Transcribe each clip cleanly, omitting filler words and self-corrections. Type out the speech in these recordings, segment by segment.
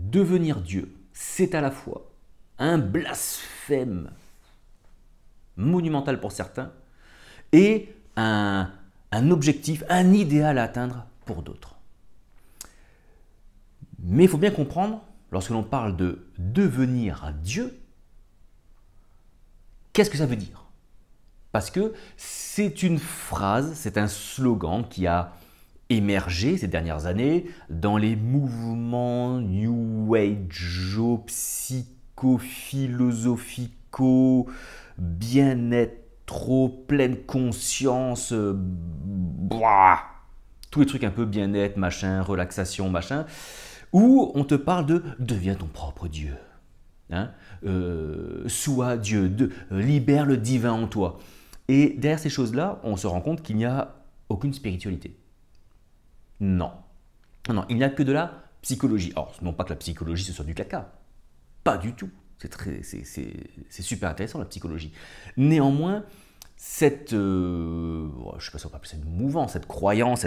devenir Dieu, c'est à la fois un blasphème monumental pour certains et un objectif, un idéal à atteindre pour d'autres. Mais il faut bien comprendre, lorsque l'on parle de devenir Dieu, qu'est-ce que ça veut dire? Parce que c'est une phrase, c'est un slogan qui a émergé ces dernières années dans les mouvements New Age, psychophilosophicaux, bien-être, pleine conscience, tous les trucs un peu bien-être, machin, relaxation, machin, où on te parle de deviens ton propre Dieu. Hein, sois Dieu, libère le divin en toi. Et derrière ces choses-là, on se rend compte qu'il n'y a aucune spiritualité. Non. Non, il n'y a que de la psychologie. Alors, non pas que la psychologie ce soit du caca. Pas du tout. C'est super intéressant la psychologie. Néanmoins, cette, je ne sais pas si on peut appeler ça une mouvance, cette croyance,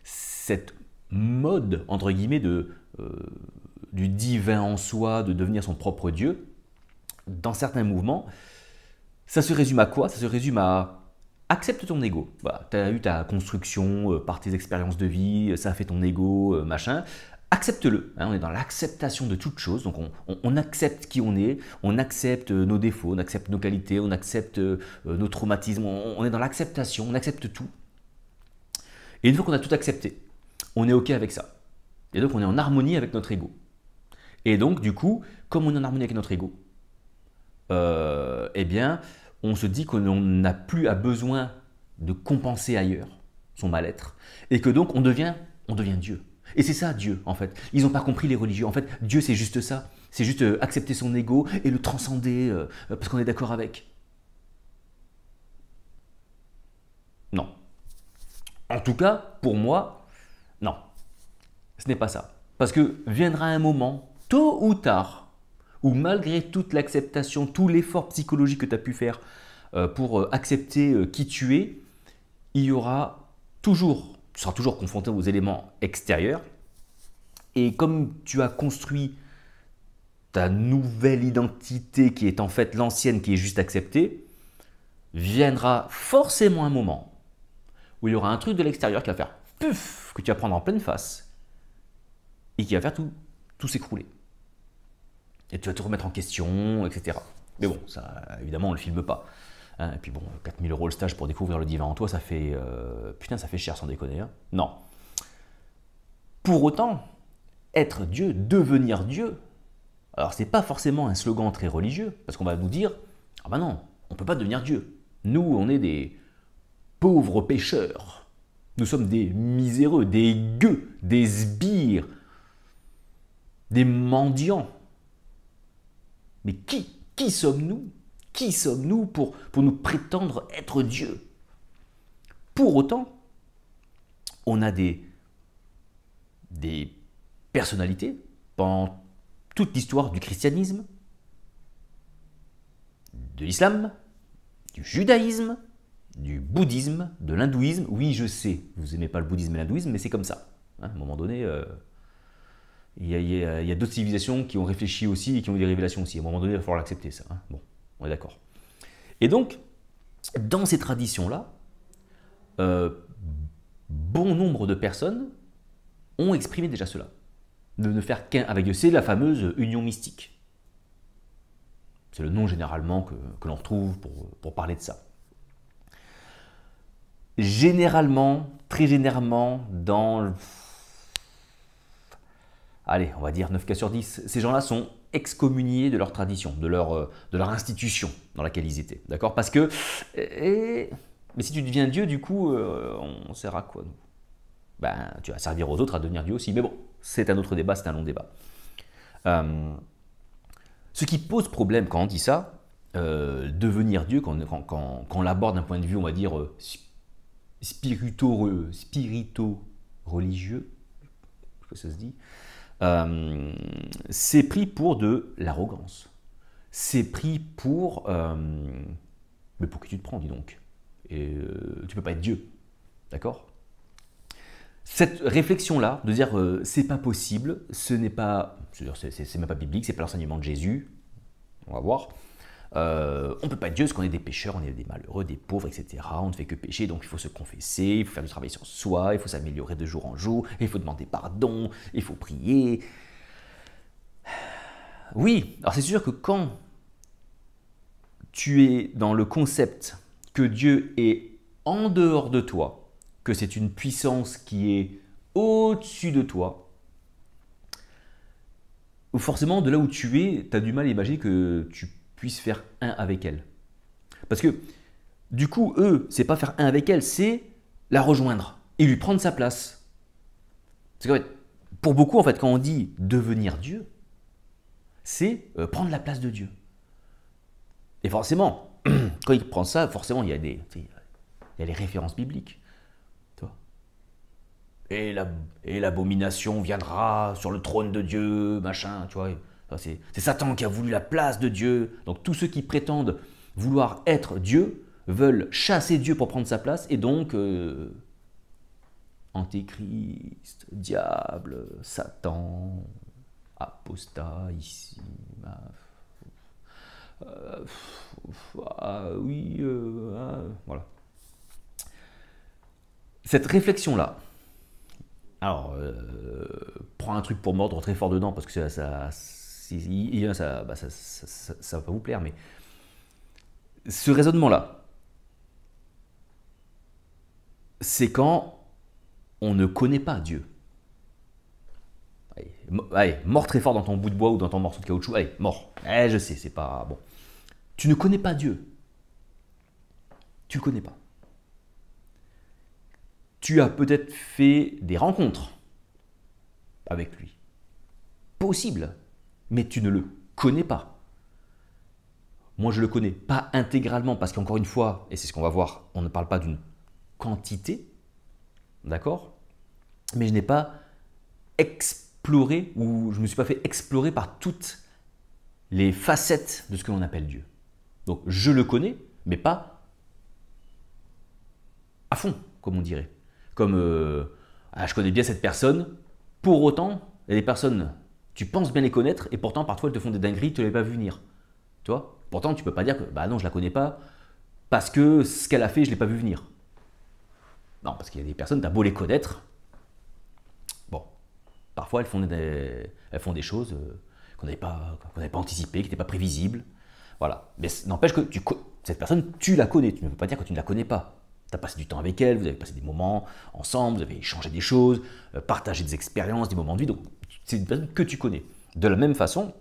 cette mode, entre guillemets, du divin en soi, de devenir son propre Dieu, dans certains mouvements, ça se résume à quoi? Ça se résume à accepte ton ego. Voilà, tu as eu ta construction par tes expériences de vie, ça a fait ton ego, machin. Accepte-le. Hein, on est dans l'acceptation de toute chose. Donc on accepte qui on accepte nos défauts, on accepte nos qualités, on accepte nos traumatismes. On est dans l'acceptation, on accepte tout. Et une fois qu'on a tout accepté, on est OK avec ça. Et donc on est en harmonie avec notre ego. Et donc du coup, comme on est en harmonie avec notre ego, eh bien, on se dit qu'on n'a plus besoin de compenser ailleurs son mal-être, et que donc on devient Dieu. Et c'est ça Dieu, en fait. Ils n'ont pas compris les religieux. En fait, Dieu c'est juste ça. C'est juste accepter son ego et le transcender parce qu'on est d'accord avec. Non. En tout cas, pour moi, non. Ce n'est pas ça. Parce que viendra un moment, tôt ou tard, où malgré toute l'acceptation, tout l'effort psychologique que tu as pu faire pour accepter qui tu es, il y aura toujours, tu seras toujours confronté aux éléments extérieurs. Et comme tu as construit ta nouvelle identité qui est en fait l'ancienne qui est juste acceptée, viendra forcément un moment où il y aura un truc de l'extérieur qui va faire puf, que tu vas prendre en pleine face et qui va faire tout s'écrouler. Et tu vas te remettre en question, etc. Mais bon, ça, évidemment, on ne le filme pas. Hein, et puis bon, 4000 € le stage pour découvrir le divin en toi, ça fait... putain, ça fait cher sans déconner. Hein. Non. Pour autant, être Dieu, devenir Dieu, alors c'est pas forcément un slogan très religieux, parce qu'on va nous dire, ah ben non, on ne peut pas devenir Dieu. Nous, on est des pauvres pécheurs. Nous sommes des miséreux, des gueux, des sbires, des mendiants. Mais qui sommes-nous? Qui sommes-nous pour nous prétendre être Dieu? Pour autant, on a des personnalités pendant toute l'histoire du christianisme, de l'islam, du judaïsme, du bouddhisme, de l'hindouisme. Oui, je sais, vous n'aimez pas le bouddhisme et l'hindouisme, mais c'est comme ça. Hein, à un moment donné, il y a d'autres civilisations qui ont réfléchi aussi et qui ont eu des révélations aussi. À un moment donné, il va falloir l'accepter, ça. Hein. Bon, on est d'accord. Et donc, dans ces traditions-là, bon nombre de personnes ont exprimé déjà cela. De ne faire qu'un avec Dieu. C'est la fameuse union mystique. C'est le nom généralement que l'on retrouve pour parler de ça. Généralement, très généralement, dans... Allez, on va dire 9 cas sur 10, ces gens-là sont excommuniés de leur tradition, de leur institution dans laquelle ils étaient. D'accord? Parce que... mais si tu deviens Dieu, du coup, on sert à quoi, nous? Ben, tu vas servir aux autres à devenir Dieu aussi. Mais bon, c'est un autre débat, c'est un long débat. Ce qui pose problème quand on dit ça, devenir Dieu, quand on l'aborde d'un point de vue, on va dire, spirito-religieux, je sais pas si ça se dit, c'est pris pour de l'arrogance. C'est pris pour... mais pour qui tu te prends, dis donc. Et tu peux pas être Dieu. D'accord? cette réflexion-là, de dire c'est pas possible, ce n'est pas, c'est même pas biblique, c'est pas l'enseignement de Jésus, on va voir. On ne peut pas être Dieu parce qu'on est des pécheurs, on est des malheureux, des pauvres, etc. On ne fait que pécher, donc il faut se confesser, il faut faire du travail sur soi, il faut s'améliorer de jour en jour, il faut demander pardon, il faut prier. Oui, alors c'est sûr que quand tu es dans le concept que Dieu est en dehors de toi, que c'est une puissance qui est au-dessus de toi, forcément de là où tu es, tu as du mal à imaginer que tu puisses faire un avec elle. Parce que du coup, eux, c'est pas faire un avec elle, c'est la rejoindre et lui prendre sa place. C'est qu'en fait, pour beaucoup, en fait, quand on dit devenir Dieu, c'est prendre la place de Dieu. Et forcément, quand il prend ça, forcément, il y a les références bibliques. Tu vois. Et l'abomination viendra sur le trône de Dieu, machin, tu vois. C'est Satan qui a voulu la place de Dieu. Donc tous ceux qui prétendent vouloir être Dieu veulent chasser Dieu pour prendre sa place. Et donc, Antéchrist, diable, Satan, apostat, ici, oui, voilà. Cette réflexion-là, alors, prends un truc pour mordre très fort dedans, parce que ça va pas vous plaire, mais ce raisonnement-là, c'est quand on ne connaît pas Dieu. Allez, mors très fort dans ton bout de bois ou dans ton morceau de caoutchouc, allez, mors. Je sais, c'est pas bon. Tu ne connais pas Dieu. Tu le connais pas. Tu as peut-être fait des rencontres avec lui. Possible, mais tu ne le connais pas. Moi, je le connais pas intégralement parce qu'encore une fois, et c'est ce qu'on va voir, on ne parle pas d'une quantité, d'accord? Mais je n'ai pas exploré ou je ne me suis pas fait explorer par toutes les facettes de ce que l'on appelle Dieu. Donc, je le connais, mais pas à fond, comme on dirait. Comme je connais bien cette personne, pour autant, il y a des personnes, tu penses bien les connaître, et pourtant parfois elles te font des dingueries, tu ne l'avais pas vu venir. Tu vois? Pourtant, tu ne peux pas dire que bah non, je ne la connais pas, parce que ce qu'elle a fait, je ne l'ai pas vu venir. Non, parce qu'il y a des personnes, tu as beau les connaître, bon, parfois elles font des choses qu'on n'avait pas anticipées, qui n'étaient pas prévisibles. Voilà. Mais n'empêche que cette personne, tu la connais, tu ne peux pas dire que tu ne la connais pas. Tu as passé du temps avec elle, vous avez passé des moments ensemble, vous avez échangé des choses, partagé des expériences, des moments de vie, donc c'est une personne que tu connais. De la même façon,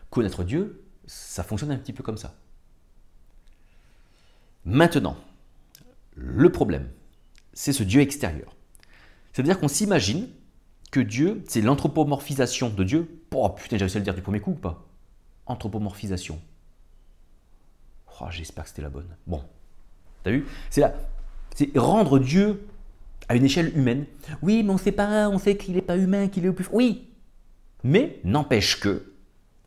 connaître Dieu, ça fonctionne un petit peu comme ça. Maintenant, le problème, c'est ce Dieu extérieur. C'est-à-dire qu'on s'imagine que Dieu, c'est l'anthropomorphisation de Dieu. Oh putain, j'ai réussi à le dire du premier coup ou pas? Anthropomorphisation. Oh, j'espère que c'était la bonne. Bon, t'as vu? C'est rendre Dieu à une échelle humaine. Oui, mais on sait qu'il n'est pas humain, qu'il est au plus... Oui, mais n'empêche que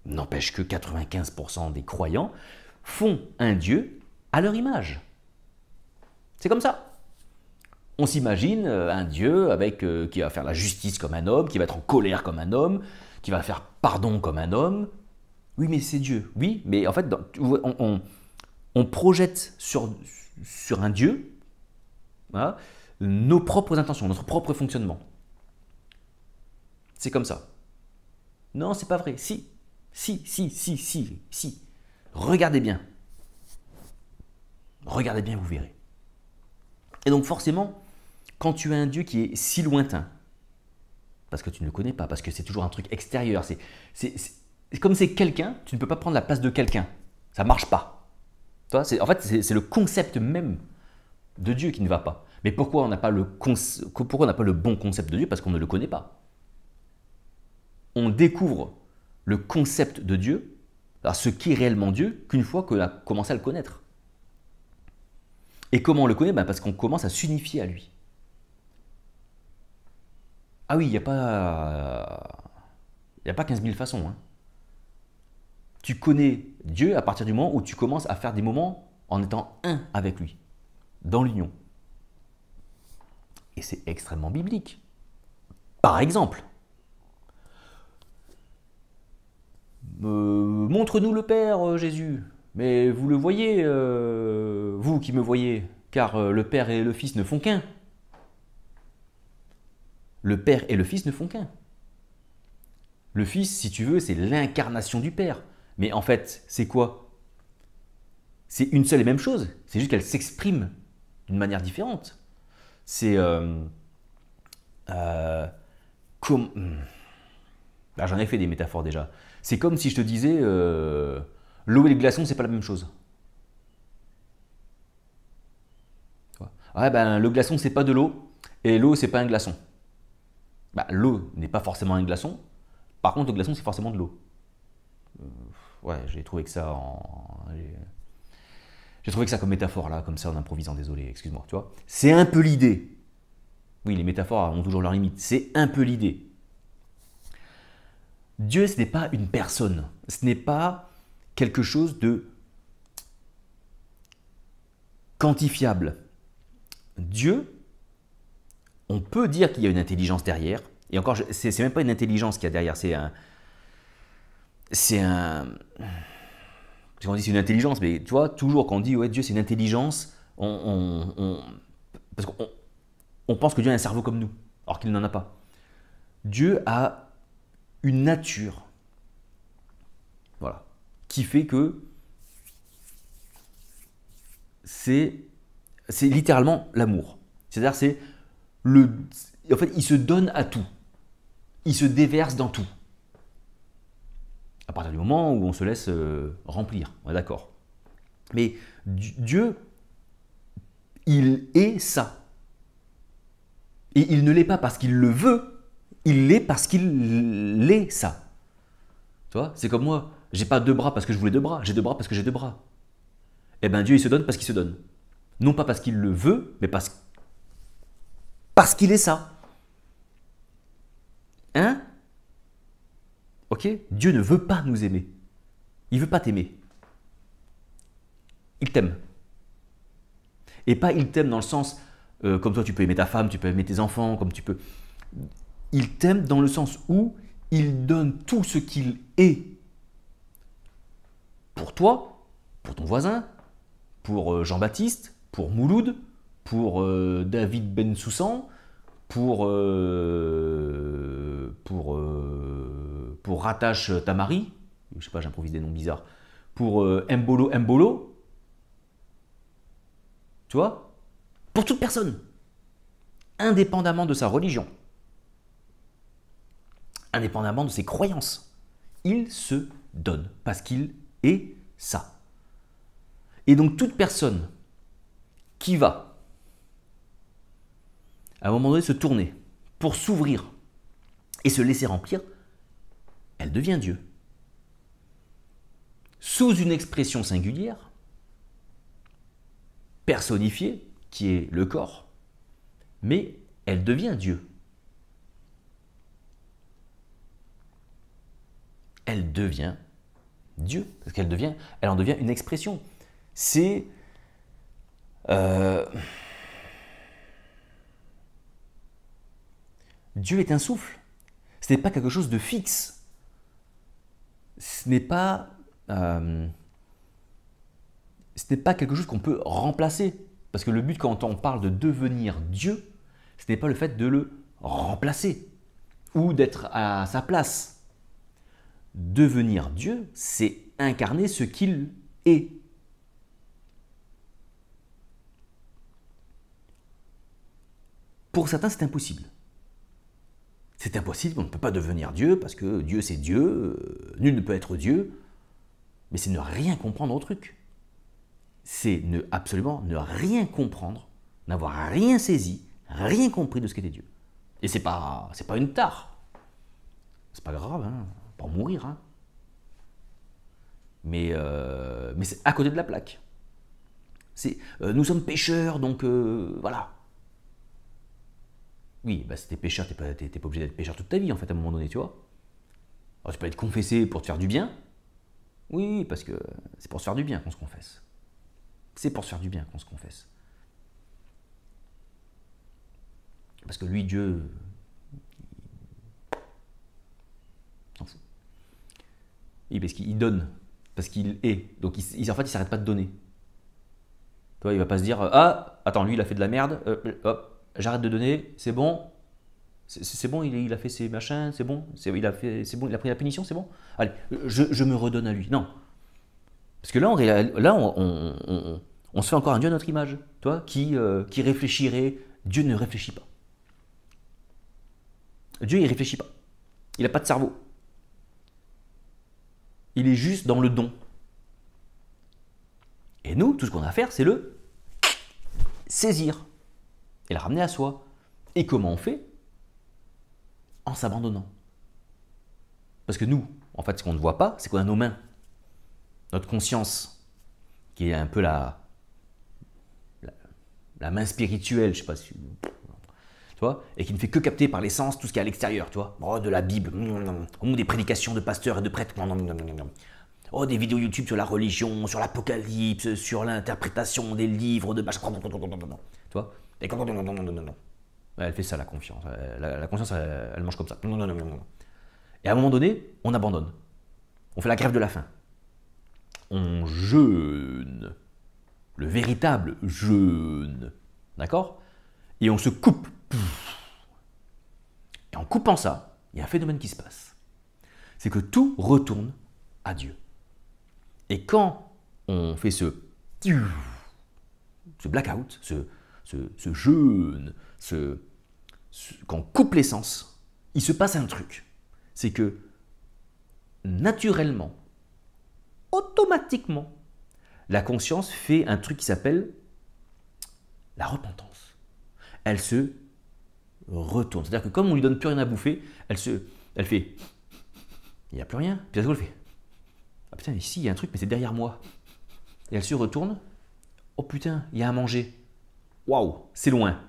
95% des croyants font un Dieu à leur image. C'est comme ça. On s'imagine un Dieu qui va faire la justice comme un homme, qui va être en colère comme un homme, qui va faire pardon comme un homme. Oui, mais c'est Dieu. Oui, mais en fait, on projette sur un Dieu, voilà, nos propres intentions, notre propre fonctionnement. C'est comme ça. Non, c'est pas vrai. Si. Regardez bien. Regardez bien, vous verrez. Et donc forcément, quand tu as un Dieu qui est si lointain, parce que tu ne le connais pas, parce que c'est toujours un truc extérieur, comme c'est quelqu'un, tu ne peux pas prendre la place de quelqu'un. Ça ne marche pas. En fait, c'est le concept même de Dieu qui ne va pas. Mais pourquoi on n'a pas le bon concept de Dieu? Parce qu'on ne le connaît pas. On découvre le concept de Dieu, alors ce qu'est réellement Dieu, qu'une fois qu'on a commencé à le connaître. Et comment on le connaît? Parce qu'on commence à s'unifier à lui. Ah oui, il n'y a pas 15 000 façons. Hein. Tu connais Dieu à partir du moment où tu commences à faire des moments en étant un avec lui, dans l'union. Et c'est extrêmement biblique. Par exemple, montre-nous le Père, Jésus. Mais vous le voyez, vous qui me voyez, car le Père et le Fils ne font qu'un. Le Père et le Fils ne font qu'un. Le Fils, si tu veux, c'est l'incarnation du Père. Mais en fait, c'est quoi? C'est une seule et même chose. C'est juste qu'elle s'exprime d'une manière différente. C'est... comme... Ah, j'en ai fait des métaphores déjà. C'est comme si je te disais l'eau et le glaçon, c'est pas la même chose. Ah ben, le glaçon, c'est pas de l'eau, et l'eau, c'est pas un glaçon. Bah, l'eau n'est pas forcément un glaçon, par contre, le glaçon, c'est forcément de l'eau. Ouais, j'ai trouvé que ça j'ai trouvé que ça comme métaphore, là, comme ça, en improvisant, désolé, excuse-moi, tu vois. C'est un peu l'idée. Oui, les métaphores ont toujours leurs limites. C'est un peu l'idée. Dieu, ce n'est pas une personne. Ce n'est pas quelque chose de quantifiable. Dieu, on peut dire qu'il y a une intelligence derrière. Et encore, c'est même pas une intelligence qu'il y a derrière, c'est un... Parce qu'on dit c'est une intelligence, mais tu vois, toujours quand on dit ouais, Dieu c'est une intelligence, parce qu'on pense que Dieu a un cerveau comme nous, alors qu'il n'en a pas. Dieu a une nature, voilà, qui fait que c'est littéralement l'amour. C'est-à-dire c'est en fait, il se donne à tout, il se déverse dans tout. À partir du moment où on se laisse remplir, on est d'accord. Mais Dieu, il est ça. Et il ne l'est pas parce qu'il le veut, il l'est parce qu'il est ça. Tu vois, c'est comme moi, j'ai pas deux bras parce que je voulais deux bras, j'ai deux bras parce que j'ai deux bras. Eh bien Dieu, il se donne parce qu'il se donne. Non pas parce qu'il le veut, mais parce qu'il est ça. Hein? Ok? Dieu ne veut pas nous aimer. Il veut pas t'aimer. Il t'aime. Et pas il t'aime dans le sens, comme toi tu peux aimer ta femme, tu peux aimer tes enfants, comme tu peux... Il t'aime dans le sens où il donne tout ce qu'il est pour toi, pour ton voisin, pour Jean-Baptiste, pour Mouloud, pour David Bensoussan, pour Rattache Tamari, je sais pas, j'improvise des noms bizarres, pour Mbolo, tu vois, pour toute personne, indépendamment de sa religion, indépendamment de ses croyances, il se donne parce qu'il est ça. Et donc toute personne qui va, à un moment donné, se tourner pour s'ouvrir et se laisser remplir, elle devient Dieu. Sous une expression singulière, personnifiée, qui est le corps, mais elle devient Dieu. Elle devient Dieu, parce qu'elle en devient une expression. C'est... Dieu est un souffle. Ce n'est pas quelque chose de fixe. Ce n'est pas quelque chose qu'on peut remplacer. Parce que le but quand on parle de devenir Dieu, ce n'est pas le fait de le remplacer ou d'être à sa place. Devenir Dieu, c'est incarner ce qu'il est. Pour certains, c'est impossible. C'est impossible, on ne peut pas devenir Dieu parce que Dieu c'est Dieu, nul ne peut être Dieu. Mais c'est ne rien comprendre au truc. C'est absolument ne rien comprendre, n'avoir rien saisi, rien compris de ce qu'était Dieu. Et c'est pas une tare. C'est pas grave, hein, pas mourir. Hein. Mais c'est à côté de la plaque. Nous sommes pécheurs, donc voilà. Oui, bah si t'es pécheur, t'es pas obligé d'être pécheur toute ta vie, en fait, à un moment donné, tu vois. Alors, tu peux être confessé pour te faire du bien. Oui, parce que c'est pour se faire du bien qu'on se confesse. C'est pour se faire du bien qu'on se confesse. Parce que lui, Dieu, il s'en fout. Oui, parce qu'il donne, parce qu'il est. Donc en fait, il ne s'arrête pas de donner. Tu vois, il ne va pas se dire, ah, attends, lui, il a fait de la merde, hop, j'arrête de donner, c'est bon. C'est bon, il a fait ses machins, c'est bon, il a pris la punition, c'est bon. Allez, je me redonne à lui. Non. Parce que là, on se fait encore un Dieu à notre image, toi, qui réfléchirait. Dieu ne réfléchit pas. Dieu, il réfléchit pas. Il n'a pas de cerveau. Il est juste dans le don. Et nous, tout ce qu'on a à faire, c'est le saisir et le ramener à soi. Et comment on fait? En s'abandonnant. Parce que nous, en fait, ce qu'on ne voit pas, c'est qu'on a nos mains. Notre conscience, qui est un peu la main spirituelle, je sais pas si... Tu vois, et qui ne fait que capter par les sens tout ce qui est à l'extérieur, tu vois. Oh, de la Bible, des prédications de pasteurs et de prêtres, oh, des vidéos YouTube sur la religion, sur l'Apocalypse, sur l'interprétation des livres de... Tu vois. Et elle fait ça, la confiance. La conscience, elle mange comme ça. Et à un moment donné, on abandonne. On fait la grève de la faim. On jeûne. Le véritable jeûne. D'accord? Et on se coupe. Et en coupant ça, il y a un phénomène qui se passe. C'est que tout retourne à Dieu. Et quand on fait ce blackout, ce jeûne, quand on coupe les sens, il se passe un truc. C'est que naturellement, automatiquement, la conscience fait un truc qui s'appelle la repentance. Elle se retourne. C'est-à-dire que comme on ne lui donne plus rien à bouffer, elle fait il n'y a plus rien. Puis elle fait ah putain, ici il y a un truc, mais c'est derrière moi. Et elle se retourne. Oh putain, il y a à manger. Waouh, c'est loin.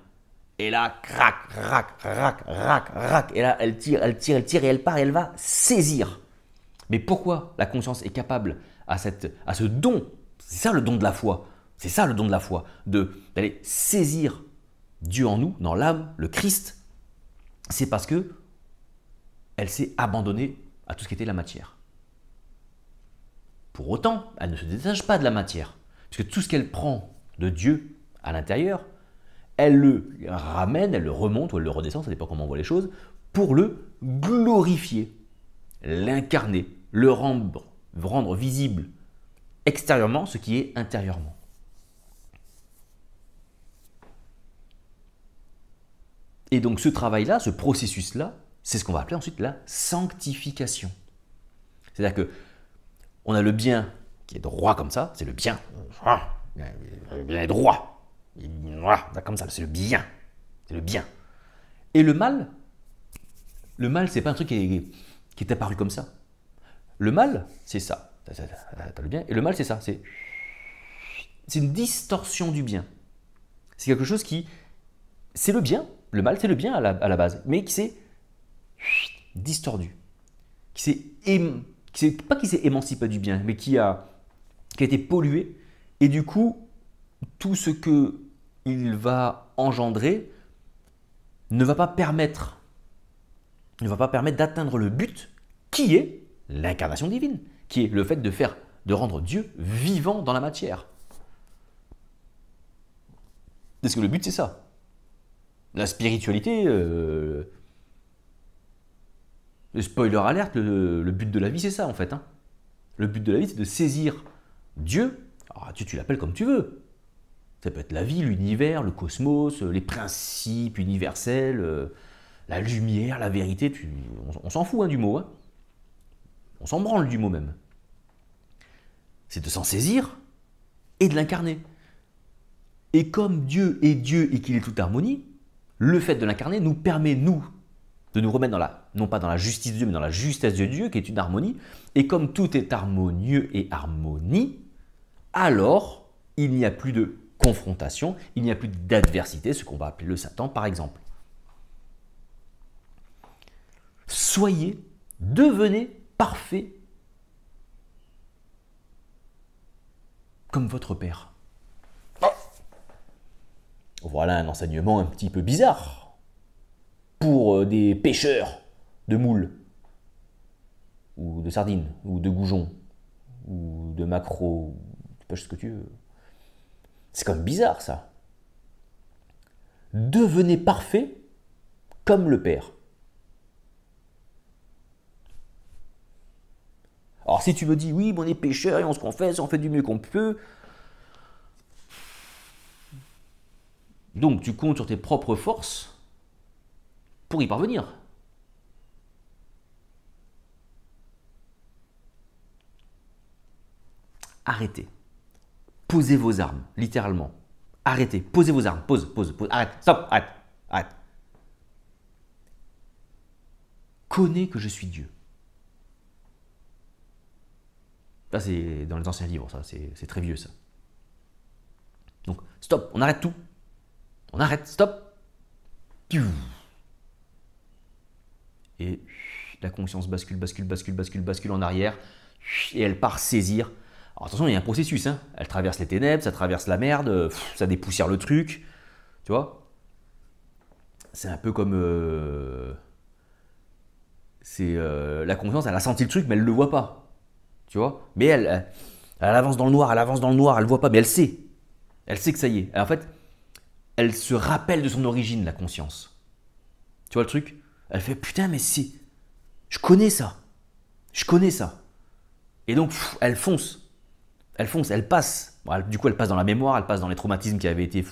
Et là, crac, rac, rac, rac, rac. Et là, elle tire, et elle part, et elle va saisir. Mais pourquoi la conscience est capable à ce don? C'est ça le don de la foi. C'est ça le don de la foi. D'aller saisir Dieu en nous, dans l'âme, le Christ. C'est parce que elle s'est abandonnée à tout ce qui était la matière. Pour autant, elle ne se détache pas de la matière. Puisque tout ce qu'elle prend de Dieu à l'intérieur, elle le ramène, elle le remonte ou elle le redescend, ça dépend comment on voit les choses, pour le glorifier, l'incarner, le rendre visible extérieurement ce qui est intérieurement. Et donc ce travail-là, ce processus-là, c'est ce qu'on va appeler ensuite la sanctification. C'est-à-dire que on a le bien qui est droit comme ça, c'est le bien. Le bien est droit. Comme ça, c'est le bien. C'est le bien. Et le mal, c'est pas un truc qui est apparu comme ça. Le mal, c'est ça. T'as le bien. Et le mal, c'est ça. C'est une distorsion du bien. C'est quelque chose qui... C'est le bien. Le mal, c'est le bien à la base. Mais qui s'est distordu. Pas qui s'est émancipé du bien, mais qui a été pollué. Et du coup, tout ce qu'il va engendrer ne va pas permettre d'atteindre le but qui est l'incarnation divine, qui est le fait de rendre Dieu vivant dans la matière. Parce que le but, c'est ça. La spiritualité, le spoiler alerte, le but de la vie, c'est ça en fait. Le but de la vie, c'est de saisir Dieu. Alors, tu l'appelles comme tu veux. Ça peut être la vie, l'univers, le cosmos, les principes universels, la lumière, la vérité. On s'en fout du mot. On s'en branle du mot même. C'est de s'en saisir et de l'incarner. Et comme Dieu est Dieu et qu'il est toute harmonie, le fait de l'incarner nous permet, de nous remettre non pas dans la justice de Dieu, mais dans la justesse de Dieu, qui est une harmonie. Et comme tout est harmonieux et harmonie, alors il n'y a plus de confrontation, il n'y a plus d'adversité, ce qu'on va appeler le Satan par exemple. Devenez parfaits comme votre Père. Voilà un enseignement un petit peu bizarre. pour des pêcheurs de moules, ou de sardines, ou de goujons, ou de maquereaux, tu pêches ce que tu veux. C'est quand même bizarre ça. Devenez parfait comme le Père. Alors si tu me dis, oui, on est pécheurs et on se confesse, on fait du mieux qu'on peut, donc tu comptes sur tes propres forces pour y parvenir. Arrêtez. Posez vos armes, littéralement. Arrêtez, posez vos armes, pose, arrête, stop, arrête. Connais que je suis Dieu. Ça, c'est dans les anciens livres, ça, c'est très vieux, ça. Donc, stop, on arrête tout. On arrête, stop. Et la conscience bascule en arrière. Et elle part saisir. Alors attention, il y a un processus, hein. Elle traverse les ténèbres, ça traverse la merde, ça dépoussière le truc. Tu vois? C'est un peu comme... la conscience, elle a senti le truc, mais elle ne le voit pas. Tu vois? Mais elle avance dans le noir, elle ne voit pas, mais elle sait. Elle sait que ça y est. En fait, elle se rappelle de son origine, la conscience. Tu vois le truc? Elle fait, putain, mais si, je connais ça. Et donc, elle fonce, elle passe. Bon, du coup, elle passe dans la mémoire, elle passe dans les traumatismes qui avaient été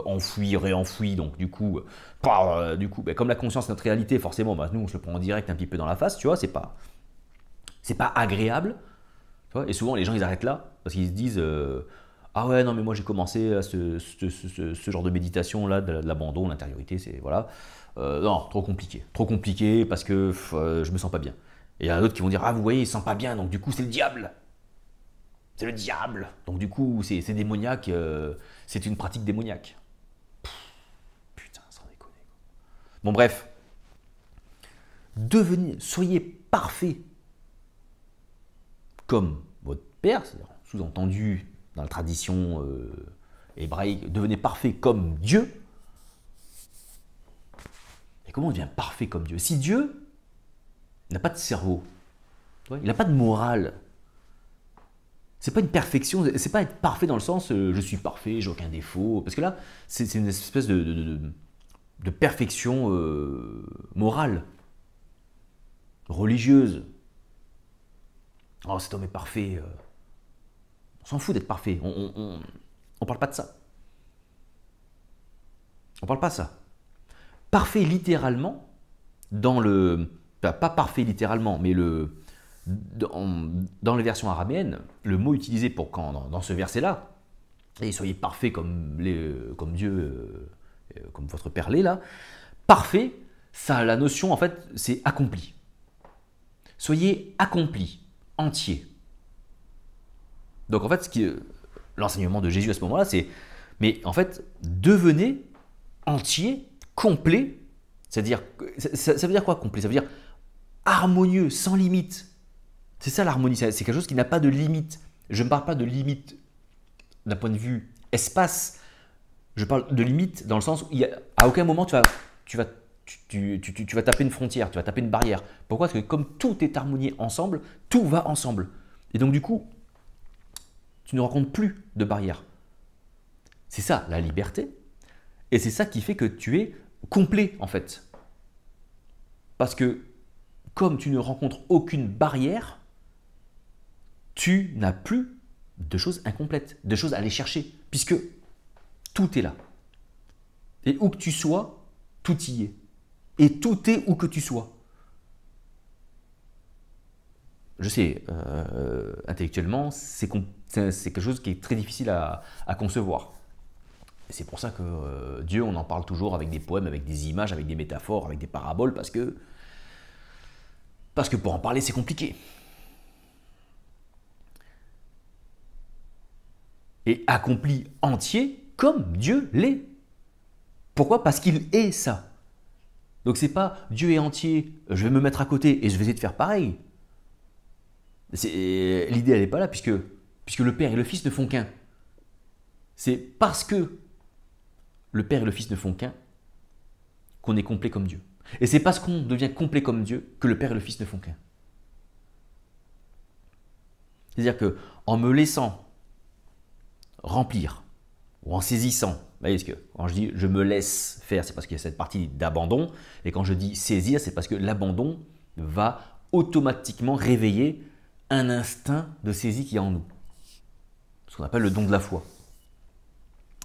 enfouis, réenfouis. Donc, du coup, comme la conscience est notre réalité, forcément, nous, on se le prend en direct un petit peu dans la face, tu vois, c'est pas agréable. Tu vois, et souvent, les gens, ils arrêtent là, parce qu'ils se disent ah ouais, non, mais moi, j'ai commencé à ce genre de méditation, là, de l'abandon, l'intériorité, c'est, voilà. Non, trop compliqué, parce que je me sens pas bien. Et il y en a d'autres qui vont dire, ah, vous voyez, il se sent pas bien, donc du coup, c'est le diable. C'est le diable. Donc du coup, c'est démoniaque, c'est une pratique démoniaque. Putain, sans déconner. Bon, bref. Soyez parfait comme votre Père, c'est-à-dire sous-entendu dans la tradition hébraïque, devenez parfait comme Dieu. Et comment on devient parfait comme Dieu? Si Dieu n'a pas de cerveau, il n'a pas de morale, c'est pas une perfection, c'est pas être parfait dans le sens je suis parfait, j'ai aucun défaut, parce que là, c'est une espèce de perfection morale, religieuse. Oh, cet homme est parfait. On s'en fout d'être parfait. On parle pas de ça. On parle pas de ça. Parfait littéralement, dans le... Pas parfait littéralement, mais dans les versions araméennes, le mot utilisé dans ce verset-là, et soyez parfait comme Dieu, comme votre Père l'est là, parfait, ça a la notion, en fait, c'est accompli. Soyez accompli, entier. Donc en fait, l'enseignement de Jésus à ce moment-là, c'est, mais en fait, devenez entier, complet, c'est-à-dire, ça veut dire quoi complet? Ça veut dire harmonieux, sans limite. C'est ça l'harmonie, c'est quelque chose qui n'a pas de limite. Je ne parle pas de limite d'un point de vue espace, je parle de limite dans le sens où à aucun moment tu vas taper une frontière, tu vas taper une barrière. Pourquoi? Parce que comme tout est harmonié ensemble, tout va ensemble. Et donc du coup, tu ne rencontres plus de barrières. C'est ça la liberté. Et c'est ça qui fait que tu es complet en fait. Parce que comme tu ne rencontres aucune barrière, tu n'as plus de choses incomplètes, de choses à aller chercher, puisque tout est là. Et où que tu sois, tout y est. Et tout est où que tu sois. Je sais, intellectuellement, c'est quelque chose qui est très difficile à concevoir. Et c'est pour ça que Dieu, on en parle toujours avec des poèmes, avec des images, avec des métaphores, avec des paraboles, parce que pour en parler, c'est compliqué. Et accompli entier comme Dieu l'est. Pourquoi? Parce qu'il est ça. Donc c'est pas Dieu est entier, je vais me mettre à côté et je vais essayer de faire pareil. L'idée elle n'est pas là puisque le Père et le Fils ne font qu'un. C'est parce que le Père et le Fils ne font qu'un qu'on est complet comme Dieu. Et c'est parce qu'on devient complet comme Dieu que le Père et le Fils ne font qu'un. C'est-à-dire que en me laissant remplir, ou en saisissant, vous voyez, ce que quand je dis je me laisse faire, c'est parce qu'il y a cette partie d'abandon, et quand je dis saisir, c'est parce que l'abandon va automatiquement réveiller un instinct de saisie qui est en nous, ce qu'on appelle le don de la foi.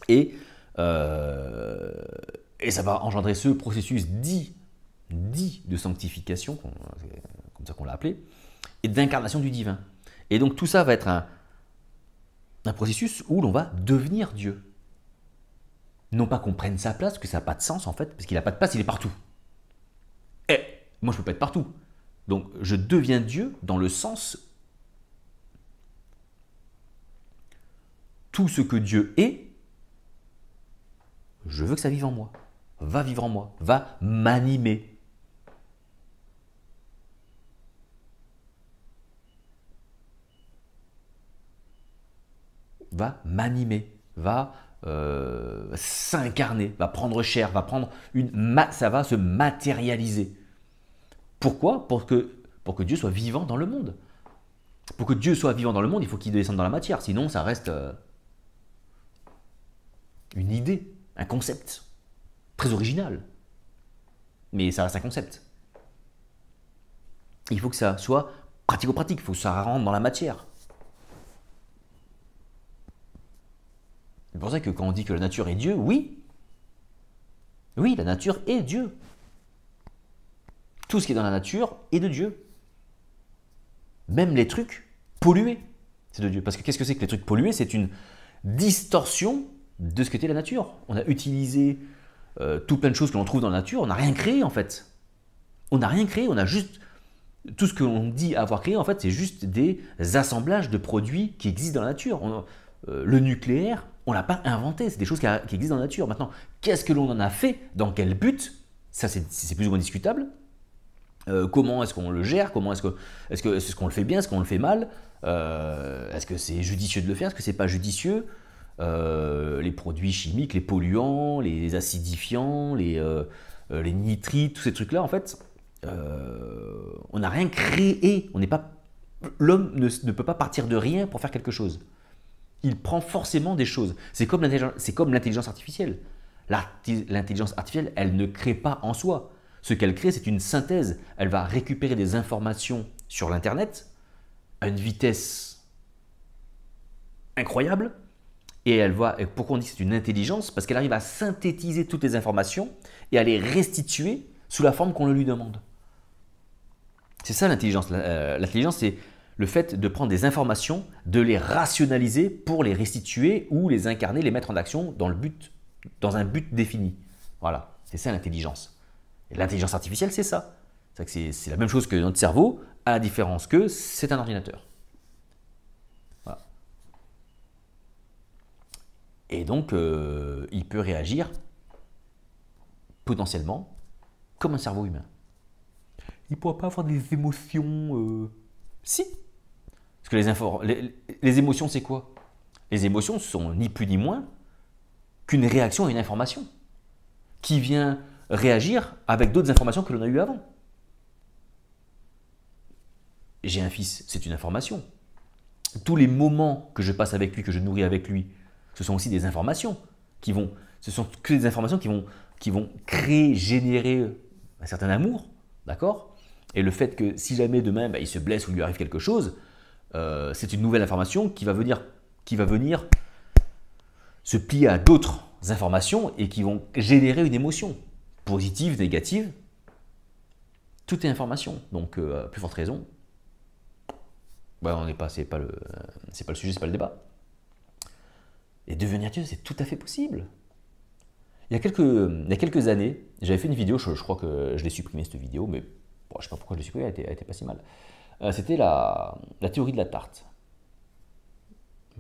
Et ça va engendrer ce processus dit de sanctification, comme ça qu'on l'a appelé, et d'incarnation du divin. Et donc tout ça va être un processus où l'on va devenir Dieu. Non pas qu'on prenne sa place, parce que ça n'a pas de sens en fait, parce qu'il n'a pas de place, il est partout. Et moi je ne peux pas être partout. Donc je deviens Dieu dans le sens tout ce que Dieu est, je veux que ça vive en moi, va vivre en moi, va m'animer. Va m'animer, va s'incarner, va prendre chair, va prendre ça va se matérialiser. Pourquoi ? Pour que Dieu soit vivant dans le monde. Pour que Dieu soit vivant dans le monde, il faut qu'il descende dans la matière, sinon ça reste une idée, un concept, très original. Mais ça reste un concept. Il faut que ça soit pratico-pratique, il faut que ça rentre dans la matière. C'est pour ça que quand on dit que la nature est Dieu, oui, la nature est Dieu. Tout ce qui est dans la nature est de Dieu. Même les trucs pollués, c'est de Dieu. Parce que qu'est-ce que c'est que les trucs pollués ? C'est une distorsion de ce qu'était la nature. On a utilisé tout plein de choses que l'on trouve dans la nature, on n'a rien créé en fait. On n'a rien créé, on a juste... Tout ce que l'on dit avoir créé, en fait, c'est juste des assemblages de produits qui existent dans la nature. Le nucléaire, on ne l'a pas inventé, c'est des choses qui existent dans la nature. Maintenant, qu'est-ce que l'on en a fait ? Dans quel but ? Ça, c'est plus ou moins discutable. Comment est-ce qu'on le gère ? Est-ce qu'on le fait bien ? Est-ce qu'on le fait mal ? Est-ce que c'est judicieux de le faire ? Est-ce que c'est pas judicieux ? Les produits chimiques, les polluants, les acidifiants, les nitrites, tous ces trucs-là, en fait, on n'a rien créé. L'homme ne peut pas partir de rien pour faire quelque chose. Il prend forcément des choses. C'est comme l'intelligence artificielle. L'intelligence artificielle, elle ne crée pas en soi. Ce qu'elle crée, c'est une synthèse. Elle va récupérer des informations sur l'Internet à une vitesse incroyable. Et pourquoi on dit que c'est une intelligence ? Parce qu'elle arrive à synthétiser toutes les informations et à les restituer sous la forme qu'on le lui demande. C'est ça l'intelligence. L'intelligence, c'est le fait de prendre des informations, de les rationaliser pour les restituer ou les incarner, les mettre en action dans un but défini. Voilà, c'est ça l'intelligence. Et l'intelligence artificielle, c'est ça. C'est la même chose que notre cerveau, à la différence que c'est un ordinateur. Voilà. Et donc, il peut réagir potentiellement comme un cerveau humain. Il ne pourra pas avoir des émotions... Si. Parce que les émotions, c'est quoi ? Les émotions sont ni plus ni moins qu'une réaction à une information qui vient réagir avec d'autres informations que l'on a eues avant. J'ai un fils, c'est une information. Tous les moments que je passe avec lui, que je nourris avec lui, ce sont aussi des informations ce sont que des informations qui vont créer, générer un certain amour, d'accord ? Et le fait que si jamais demain il se blesse ou lui arrive quelque chose, c'est une nouvelle information qui va venir se plier à d'autres informations et qui vont générer une émotion, positive, négative. Tout est information, donc à plus forte raison. C'est pas le sujet, c'est pas le débat. Et devenir Dieu, c'est tout à fait possible. Il y a quelques années, j'avais fait une vidéo, je crois que je l'ai supprimée cette vidéo, mais bon, je ne sais pas pourquoi je l'ai supprimée, elle était pas si mal. C'était la théorie de la tarte.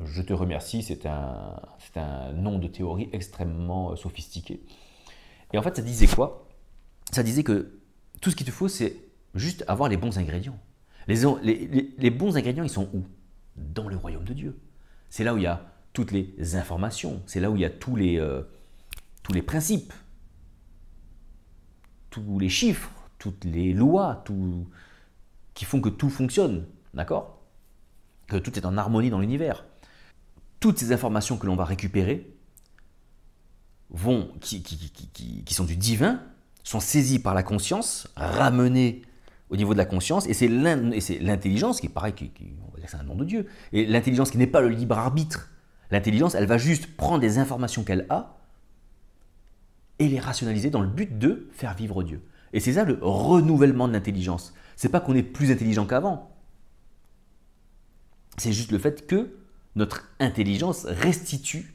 Je te remercie, c'est un nom de théorie extrêmement sophistiqué. Et en fait, ça disait quoi ? Ça disait que tout ce qu'il te faut, c'est juste avoir les bons ingrédients. Les bons ingrédients, ils sont où ? Dans le royaume de Dieu. C'est là où il y a toutes les informations, c'est là où il y a tous les principes, tous les chiffres, toutes les lois, qui font que tout fonctionne, d'accord? Que tout est en harmonie dans l'univers. Toutes ces informations que l'on va récupérer, qui sont du divin, sont saisies par la conscience, ramenées au niveau de la conscience, et c'est l'intelligence, qui est pareil, on va dire que c'est un nom de Dieu, et l'intelligence qui n'est pas le libre arbitre. L'intelligence, elle va juste prendre des informations qu'elle a et les rationaliser dans le but de faire vivre Dieu. Et c'est ça le renouvellement de l'intelligence. C'est pas qu'on est plus intelligent qu'avant. C'est juste le fait que notre intelligence restitue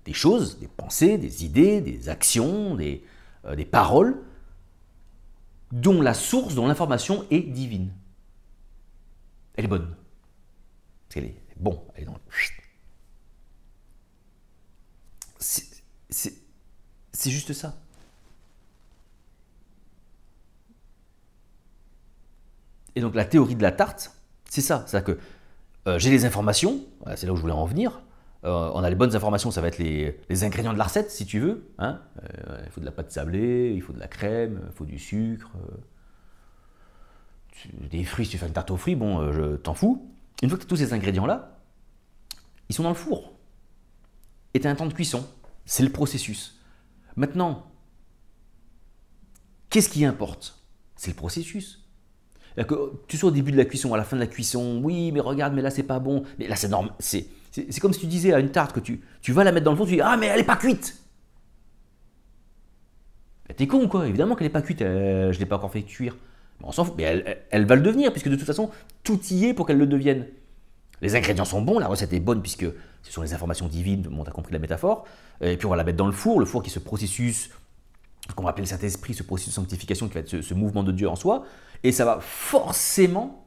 des choses, des pensées, des idées, des actions, des paroles, dont la source, dont l'information est divine. Elle est bonne. Parce qu'elle est bon, elle est dans le... C'est juste ça. Et donc la théorie de la tarte, c'est ça. C'est-à-dire que j'ai les informations, c'est là où je voulais en venir. On a les bonnes informations, ça va être les ingrédients de la recette, si tu veux. Hein. Il faut de la pâte sablée, il faut de la crème, il faut du sucre, des fruits, si tu fais une tarte aux fruits, bon, je t'en fous. Une fois que tu as tous ces ingrédients-là, ils sont dans le four. Et tu as un temps de cuisson. C'est le processus. Maintenant, qu'est-ce qui importe? C'est le processus. Que tu sois au début de la cuisson, à la fin de la cuisson, oui, mais regarde, mais là c'est pas bon. Mais là c'est normal. C'est comme si tu disais à une tarte que tu vas la mettre dans le four, tu dis ah mais elle est pas cuite. T'es con quoi, évidemment qu'elle est pas cuite, je l'ai pas encore fait cuire. Mais on s'en fout, mais elle va le devenir, puisque de toute façon, tout y est pour qu'elle le devienne. Les ingrédients sont bons, la recette est bonne, puisque ce sont les informations divines, bon, t'as compris la métaphore. Et puis on va la mettre dans le four qui est ce processus, ce qu'on va appeler le Saint-Esprit, ce processus de sanctification qui va être ce mouvement de Dieu en soi. Et ça va forcément,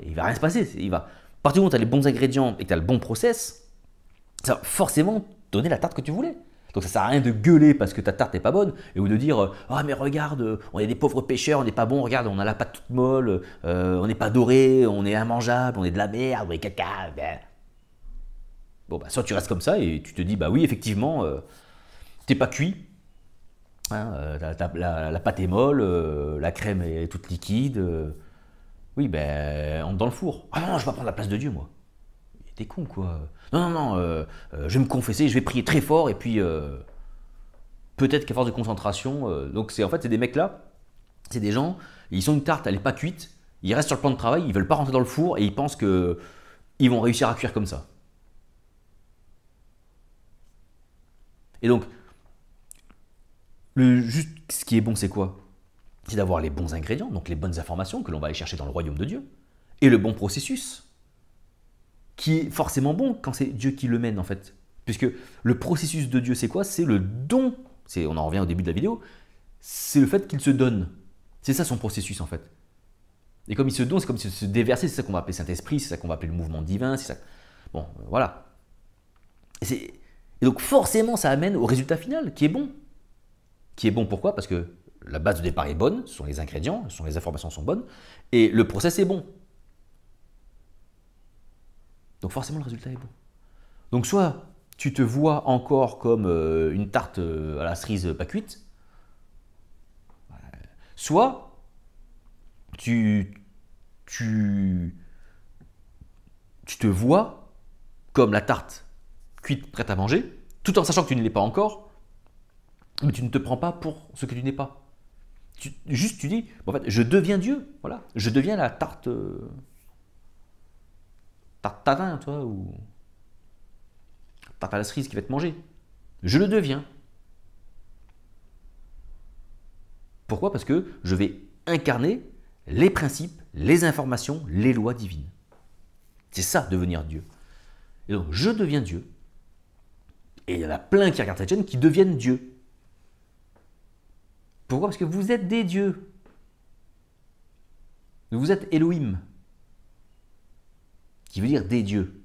il va rien se passer. À partir du moment où tu as les bons ingrédients et que tu as le bon process, ça va forcément donner la tarte que tu voulais. Donc ça sert à rien de gueuler parce que ta tarte n'est pas bonne, ou de dire ah mais regarde, on est des pauvres pêcheurs, on n'est pas bon, regarde, on a la pâte toute molle, on n'est pas doré, on est immangeable, on est de la merde, on est caca. Ben. Bon bah soit tu restes comme ça et tu te dis bah oui effectivement, t'es pas cuit. Hein, la pâte est molle, la crème est toute liquide. Oui, ben, on est dans le four. Ah non, je vais pas prendre la place de Dieu, moi. T'es con, quoi. Non, je vais me confesser, je vais prier très fort, et puis peut-être qu'à force de concentration. Donc, en fait, c'est des mecs-là, c'est des gens, ils ont une tarte, elle n'est pas cuite, ils restent sur le plan de travail, ils veulent pas rentrer dans le four, et ils pensent qu'ils vont réussir à cuire comme ça. Et donc, juste ce qui est bon, c'est quoi? C'est d'avoir les bons ingrédients, donc les bonnes informations que l'on va aller chercher dans le royaume de Dieu, et le bon processus, qui est forcément bon quand c'est Dieu qui le mène en fait. Puisque le processus de Dieu, c'est quoi? C'est le don, on en revient au début de la vidéo, c'est le fait qu'il se donne. C'est ça son processus en fait. Et comme il se donne, c'est comme se déverser, c'est ça qu'on va appeler Saint-Esprit, c'est ça qu'on va appeler le mouvement divin, c'est ça. Bon, voilà. Et donc forcément, ça amène au résultat final, qui est bon. Qui est bon pourquoi? Parce que la base de départ est bonne, ce sont les ingrédients, les informations sont bonnes, et le process est bon. Donc forcément le résultat est bon. Donc soit tu te vois encore comme une tarte à la cerise pas cuite, soit tu te vois comme la tarte cuite prête à manger, tout en sachant que tu ne l'es pas encore, mais tu ne te prends pas pour ce que tu n'es pas. Tu dis, en fait, je deviens Dieu, voilà, je deviens la tarte tatin, toi, ou tarte à la cerise qui va te manger. Je le deviens. Pourquoi? Parce que je vais incarner les principes, les informations, les lois divines. C'est ça, devenir Dieu. Et donc, je deviens Dieu. Et il y en a plein qui regardent cette chaîne qui deviennent Dieu. Pourquoi? Parce que vous êtes des dieux. Vous êtes Elohim, qui veut dire des dieux.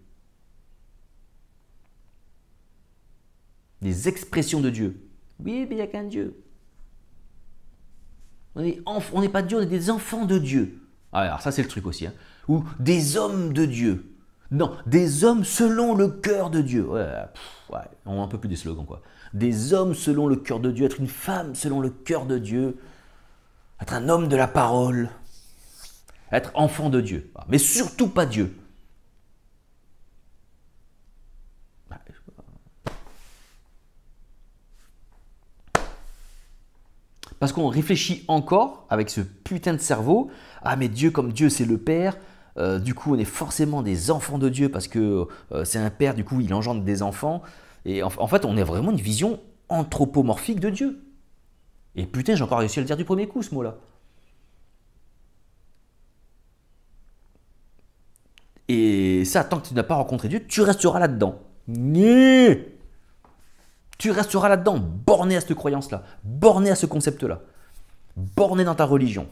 Des expressions de Dieu. Oui, mais il n'y a qu'un Dieu. On n'est pas Dieu, on est des enfants de Dieu. Alors ça c'est le truc aussi. Hein. Ou des hommes de Dieu. Non, des hommes selon le cœur de Dieu. Ouais, ouais, on a un peu plus des slogans, quoi. Des hommes selon le cœur de Dieu, être une femme selon le cœur de Dieu, être un homme de la parole, être enfant de Dieu. Mais surtout pas Dieu. Parce qu'on réfléchit encore avec ce putain de cerveau. Ah mais Dieu comme Dieu c'est le Père. Du coup on est forcément des enfants de Dieu parce que c'est un Père, du coup il engendre des enfants. Et en fait on a vraiment une vision anthropomorphique de Dieu. Et putain j'ai encore réussi à le dire du premier coup ce mot-là. Et ça, tant que tu n'as pas rencontré Dieu, tu resteras là-dedans. Tu resteras là-dedans, borné à cette croyance-là, borné à ce concept-là, borné dans ta religion,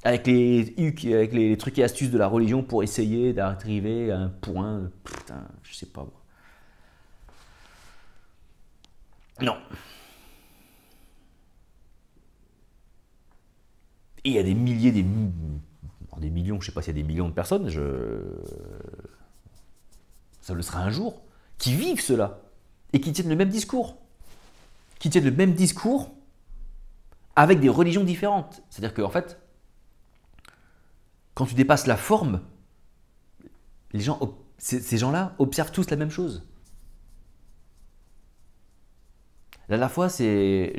avec les trucs et astuces de la religion pour essayer d'arriver à un point, putain, je sais pas. Non. Et il y a des milliers, des millions, je sais pas s'il y a des millions de personnes, ça le sera un jour, qui vivent cela et qui tiennent le même discours. Qui tiennent le même discours avec des religions différentes. C'est-à-dire qu'en fait, quand tu dépasses la forme, ces gens-là observent tous la même chose. La dernière fois, j'ai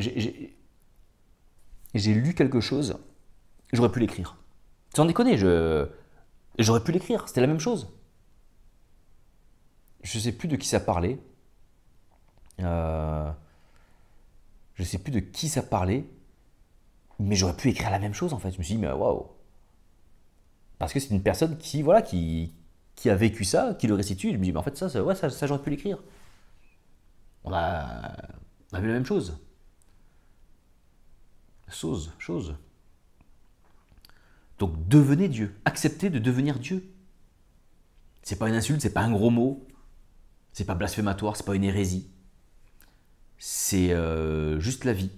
lu quelque chose, j'aurais pu l'écrire. Sans déconner, j'aurais pu l'écrire, c'était la même chose. Je sais plus de qui ça parlait. Je sais plus de qui ça parlait, mais j'aurais pu écrire la même chose en fait. Je me suis dit, mais waouh! Parce que c'est une personne qui, voilà, qui a vécu ça, qui le restitue. Je me dis, mais en fait, ça j'aurais pu l'écrire. On a vu la même chose. Chose. Donc devenez Dieu. Acceptez de devenir Dieu. C'est pas une insulte, c'est pas un gros mot. C'est pas blasphématoire, c'est pas une hérésie. C'est juste la vie.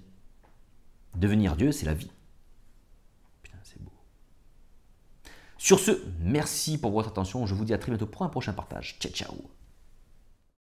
Devenir Dieu, c'est la vie. Putain, c'est beau. Sur ce, merci pour votre attention. Je vous dis à très bientôt pour un prochain partage. Ciao, ciao.